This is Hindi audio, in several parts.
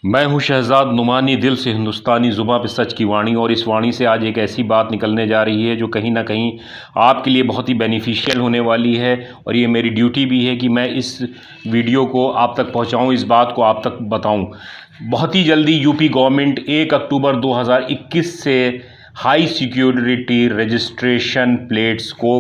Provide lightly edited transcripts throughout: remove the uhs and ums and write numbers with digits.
मैं हूं शहजाद नुमानी, दिल से हिंदुस्तानी, ज़ुबां पे सच की वाणी। और इस वाणी से आज एक ऐसी बात निकलने जा रही है जो कहीं ना कहीं आपके लिए बहुत ही बेनिफिशियल होने वाली है। और ये मेरी ड्यूटी भी है कि मैं इस वीडियो को आप तक पहुंचाऊं, इस बात को आप तक बताऊं। बहुत ही जल्दी यूपी गवर्नमेंट 1 अक्टूबर 2021 से हाई सिक्योरिटी रजिस्ट्रेशन प्लेट्स को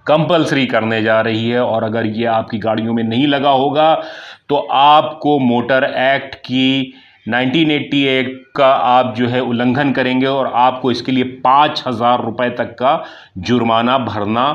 कंपलसरी करने जा रही है। और अगर ये आपकी गाड़ियों में नहीं लगा होगा तो आपको मोटर एक्ट की 1988 का आप जो है उल्लंघन करेंगे और आपको इसके लिए 5,000 रुपये तक का जुर्माना भरना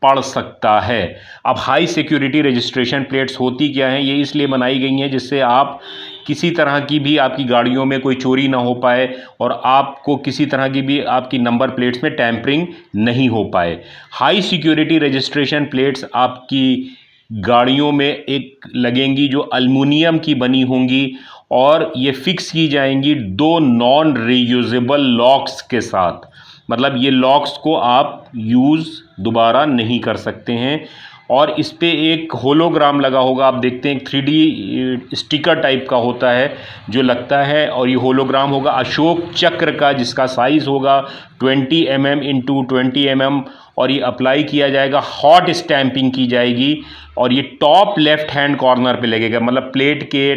पड़ सकता है। अब हाई सिक्योरिटी रजिस्ट्रेशन प्लेट्स होती क्या हैं? ये इसलिए बनाई गई हैं जिससे आप किसी तरह की भी आपकी गाड़ियों में कोई चोरी ना हो पाए और आपको किसी तरह की भी आपकी नंबर प्लेट्स में टैंपरिंग नहीं हो पाए। हाई सिक्योरिटी रजिस्ट्रेशन प्लेट्स आपकी गाड़ियों में एक लगेंगी जो एल्युमिनियम की बनी होंगी और ये फिक्स की जाएंगी दो नॉन रीयूजेबल लॉक्स के साथ। मतलब ये लॉक्स को आप यूज़ दोबारा नहीं कर सकते हैं। और इस पे एक होलोग्राम लगा होगा, आप देखते हैं 3D स्टिकर टाइप का होता है जो लगता है। और ये होलोग्राम होगा अशोक चक्र का, जिसका साइज़ होगा 20 mm इंटू 20 mm। और ये अप्लाई किया जाएगा, हॉट स्टैंपिंग की जाएगी और ये टॉप लेफ्ट हैंड कॉर्नर पे लगेगा। मतलब प्लेट के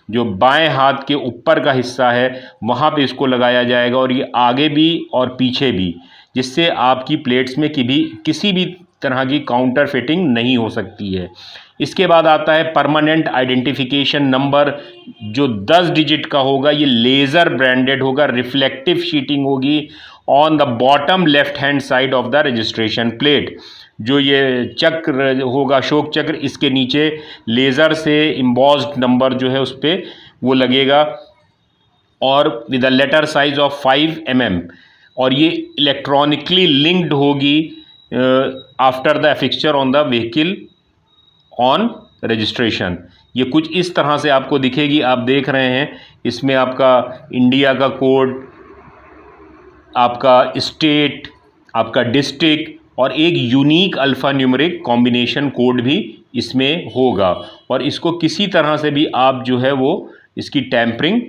जो बाएं हाथ के ऊपर का हिस्सा है वहाँ पे इसको लगाया जाएगा और ये आगे भी और पीछे भी, जिससे आपकी प्लेट्स में किसी भी तरह की काउंटर फिटिंग नहीं हो सकती है। इसके बाद आता है परमानेंट आइडेंटिफिकेशन नंबर जो 10 डिजिट का होगा। ये लेज़र ब्रांडेड होगा, रिफ्लेक्टिव शीटिंग होगी on the bottom left hand side of the registration plate. जो ये चक्र होगा अशोक चक्र, इसके नीचे लेज़र से इम्बॉस्ड नंबर जो है उस पर वो लगेगा और with a letter size of 5 mm। और ये इलेक्ट्रॉनिकली लिंक्ड होगी after the fixture on the vehicle on registration. ये कुछ इस तरह से आपको दिखेगी, आप देख रहे हैं। इसमें आपका इंडिया का कोड, आपका स्टेट, आपका डिस्ट्रिक्ट और एक unique alpha numeric combination code भी इसमें होगा। और इसको किसी तरह से भी आप जो है वो इसकी टैंपरिंग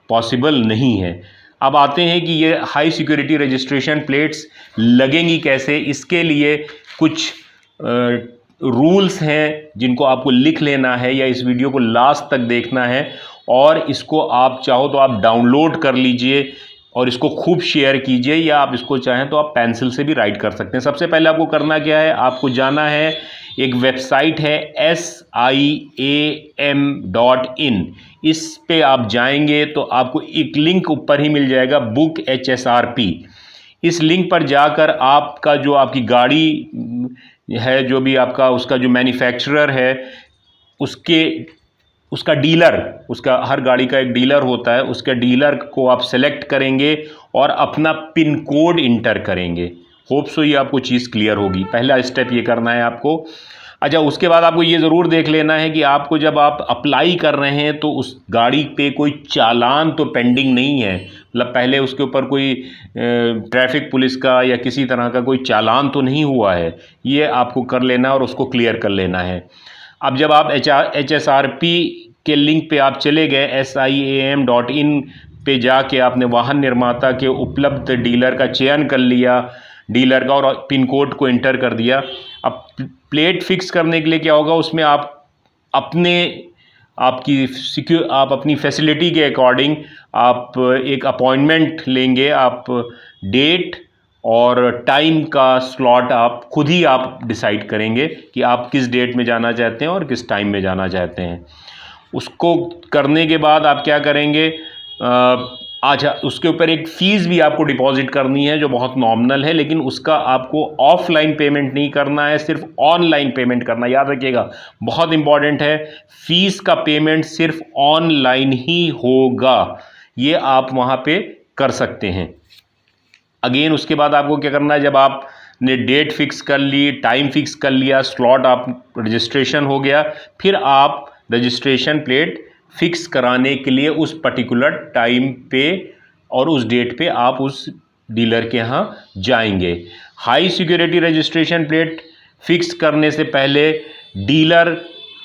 पॉसिबल नहीं है। अब आते हैं कि ये हाई सिक्योरिटी रजिस्ट्रेशन प्लेट्स लगेंगी कैसे। इसके लिए कुछ रूल्स हैं जिनको आपको लिख लेना है या इस वीडियो को लास्ट तक देखना है। और इसको आप चाहो तो आप डाउनलोड कर लीजिए और इसको खूब शेयर कीजिए, या आप इसको चाहें तो आप पेंसिल से भी राइट कर सकते हैं। सबसे पहले आपको करना क्या है, आपको जाना है, एक वेबसाइट है SIAM.in। इस पे आप जाएंगे तो आपको एक लिंक ऊपर ही मिल जाएगा, बुक HSRP। इस लिंक पर जाकर आपका जो आपकी गाड़ी है, जो भी आपका उसका जो मैन्युफैक्चरर है, उसका डीलर, उसका हर गाड़ी का एक डीलर होता है, उसके डीलर को आप सेलेक्ट करेंगे और अपना पिन कोड इंटर करेंगे। होप सो ये आपको चीज़ क्लियर होगी। पहला स्टेप ये करना है आपको। अच्छा, उसके बाद आपको ये ज़रूर देख लेना है कि आपको जब आप अप्लाई कर रहे हैं तो उस गाड़ी पे कोई चालान तो पेंडिंग नहीं है। मतलब पहले उसके ऊपर कोई ट्रैफिक पुलिस का या किसी तरह का कोई चालान तो नहीं हुआ है, ये आपको कर लेना और उसको क्लियर कर लेना है। अब जब आप HSRP के लिंक पे आप चले गए, SIAM.in पे जाके आपने वाहन निर्माता के उपलब्ध डीलर का चयन कर लिया, डीलर का, और पिन कोड को इंटर कर दिया। अब प्लेट फिक्स करने के लिए क्या होगा, उसमें आप आप अपनी फैसिलिटी के अकॉर्डिंग आप एक अपॉइंटमेंट लेंगे। आप डेट और टाइम का स्लॉट आप खुद ही आप डिसाइड करेंगे कि आप किस डेट में जाना चाहते हैं और किस टाइम में जाना चाहते हैं। उसको करने के बाद आप क्या करेंगे, अच्छा, उसके ऊपर एक फ़ीस भी आपको डिपॉजिट करनी है जो बहुत नॉमिनल है, लेकिन उसका आपको ऑफलाइन पेमेंट नहीं करना है, सिर्फ ऑनलाइन पेमेंट करना है। याद रखिएगा, बहुत इंपॉर्टेंट है, फ़ीस का पेमेंट सिर्फ ऑनलाइन ही होगा। ये आप वहाँ पे कर सकते हैं। अगेन उसके बाद आपको क्या करना है, जब आपने डेट फिक्स कर ली, टाइम फिक्स कर लिया, स्लॉट आप रजिस्ट्रेशन हो गया, फिर आप रजिस्ट्रेशन प्लेट फिक्स कराने के लिए उस पर्टिकुलर टाइम पे और उस डेट पे आप उस डीलर के यहाँ जाएंगे। High security registration plate fix करने से पहले डीलर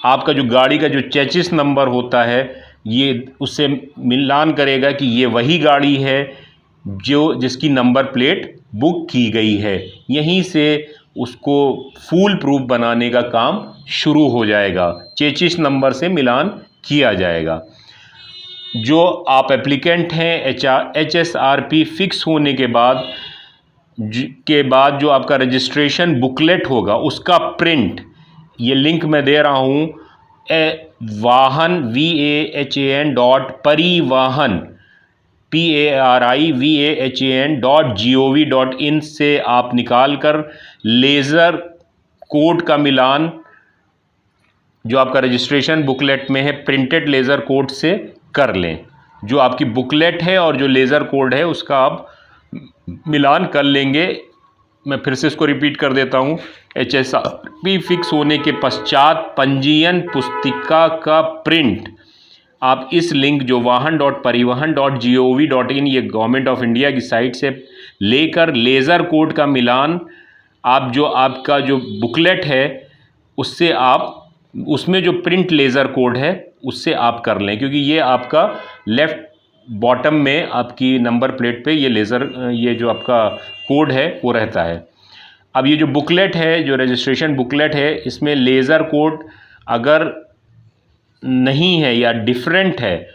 आपका जो गाड़ी का जो चेसिस नंबर होता है ये उससे मिलान करेगा कि ये वही गाड़ी है जिसकी नंबर प्लेट बुक की गई है। यहीं से उसको फूल प्रूफ बनाने का काम शुरू हो जाएगा, चेचिस नंबर से मिलान किया जाएगा। जो आप एप्लीकेंट हैं, HSRP फिक्स होने के बाद जो आपका रजिस्ट्रेशन बुकलेट होगा उसका प्रिंट, ये लिंक मैं दे रहा हूँ, वाहन VAHAN PARIVAHAN.gov.in से आप निकाल कर लेज़र कोड का मिलान जो आपका रजिस्ट्रेशन बुकलेट में है प्रिंटेड लेज़र कोड से कर लें। जो आपकी बुकलेट है और जो लेज़र कोड है उसका आप मिलान कर लेंगे। मैं फिर से इसको रिपीट कर देता हूँ। HSRP फिक्स होने के पश्चात पंजीयन पुस्तिका का प्रिंट आप इस लिंक जो वाहन.परिवहन.gov.in ये गवर्नमेंट ऑफ इंडिया की साइट से लेकर लेज़र कोड का मिलान आप जो आपका जो बुकलेट है उससे आप उसमें जो प्रिंट लेज़र कोड है उससे आप कर लें, क्योंकि ये आपका लेफ़्ट बॉटम में आपकी नंबर प्लेट पे ये जो आपका कोड है वो रहता है। अब ये जो बुकलेट है, जो रजिस्ट्रेशन बुकलेट है, इसमें लेज़र कोड अगर नहीं है या डिफरेंट है,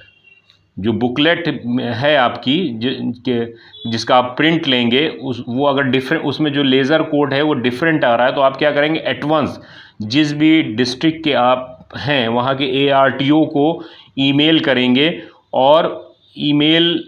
जो बुकलेट है आपकी जिसका आप प्रिंट लेंगे वो अगर डिफरेंट, उसमें जो लेज़र कोड है वो डिफरेंट आ रहा है, तो आप क्या करेंगे, एटवंस जिस भी डिस्ट्रिक्ट के आप हैं वहाँ के ARTO को ईमेल करेंगे। और ईमेल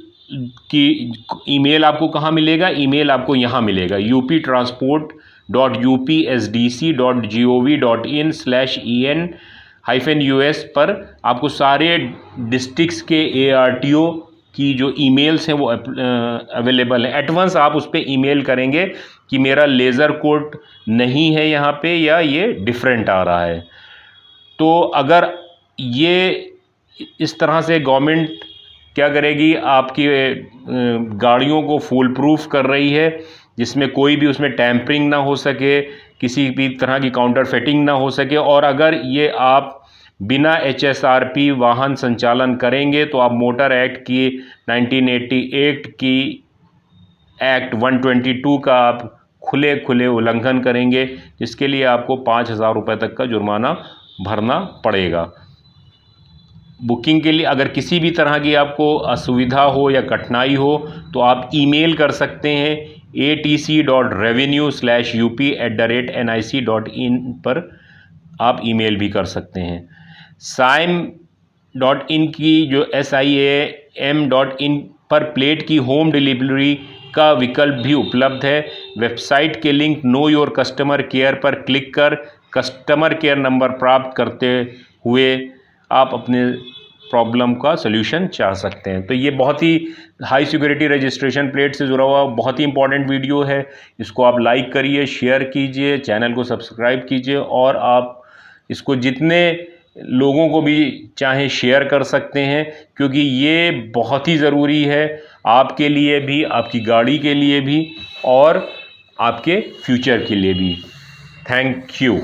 आपको कहाँ मिलेगा, ईमेल आपको यहाँ मिलेगा uptransport.upsdc.gov.in/en-us पर आपको सारे डिस्ट्रिक्ट्स के ARTO की जो ईमेल्स हैं वो अवेलेबल है। एटवंस आप उस पर ईमेल करेंगे कि मेरा लेज़र कोड नहीं है यहाँ पे या ये डिफरेंट आ रहा है। तो अगर ये इस तरह से गवर्नमेंट क्या करेगी, आपकी गाड़ियों को फुल प्रूफ कर रही है जिसमें कोई भी उसमें टैम्परिंग ना हो सके, किसी भी तरह की काउंटरफेटिंग ना हो सके। और अगर ये आप बिना HSRP वाहन संचालन करेंगे तो आप मोटर एक्ट की 1988 की एक्ट 122 का आप खुले उल्लंघन करेंगे, जिसके लिए आपको 5,000 रुपये तक का जुर्माना भरना पड़ेगा। बुकिंग के लिए अगर किसी भी तरह की आपको असुविधा हो या कठिनाई हो तो आप ईमेल कर सकते हैं atc.revenue/up@nic.in पर आप ईमेल भी कर सकते हैं। SIAM.in की जो SIAM.in पर प्लेट की होम डिलीवरी का विकल्प भी उपलब्ध है। वेबसाइट के link know your customer care पर क्लिक कर कस्टमर केयर नंबर प्राप्त करते हुए आप अपने प्रॉब्लम का सल्यूशन चाह सकते हैं। तो ये बहुत ही हाई सिक्योरिटी रजिस्ट्रेशन प्लेट से जुड़ा हुआ बहुत ही इंपॉर्टेंट वीडियो है। इसको आप लाइक करिए, शेयर कीजिए, चैनल को सब्सक्राइब कीजिए और आप इसको जितने लोगों को भी चाहे शेयर कर सकते हैं, क्योंकि ये बहुत ही ज़रूरी है आपके लिए भी, आपकी गाड़ी के लिए भी और आपके फ्यूचर के लिए भी। Thank you.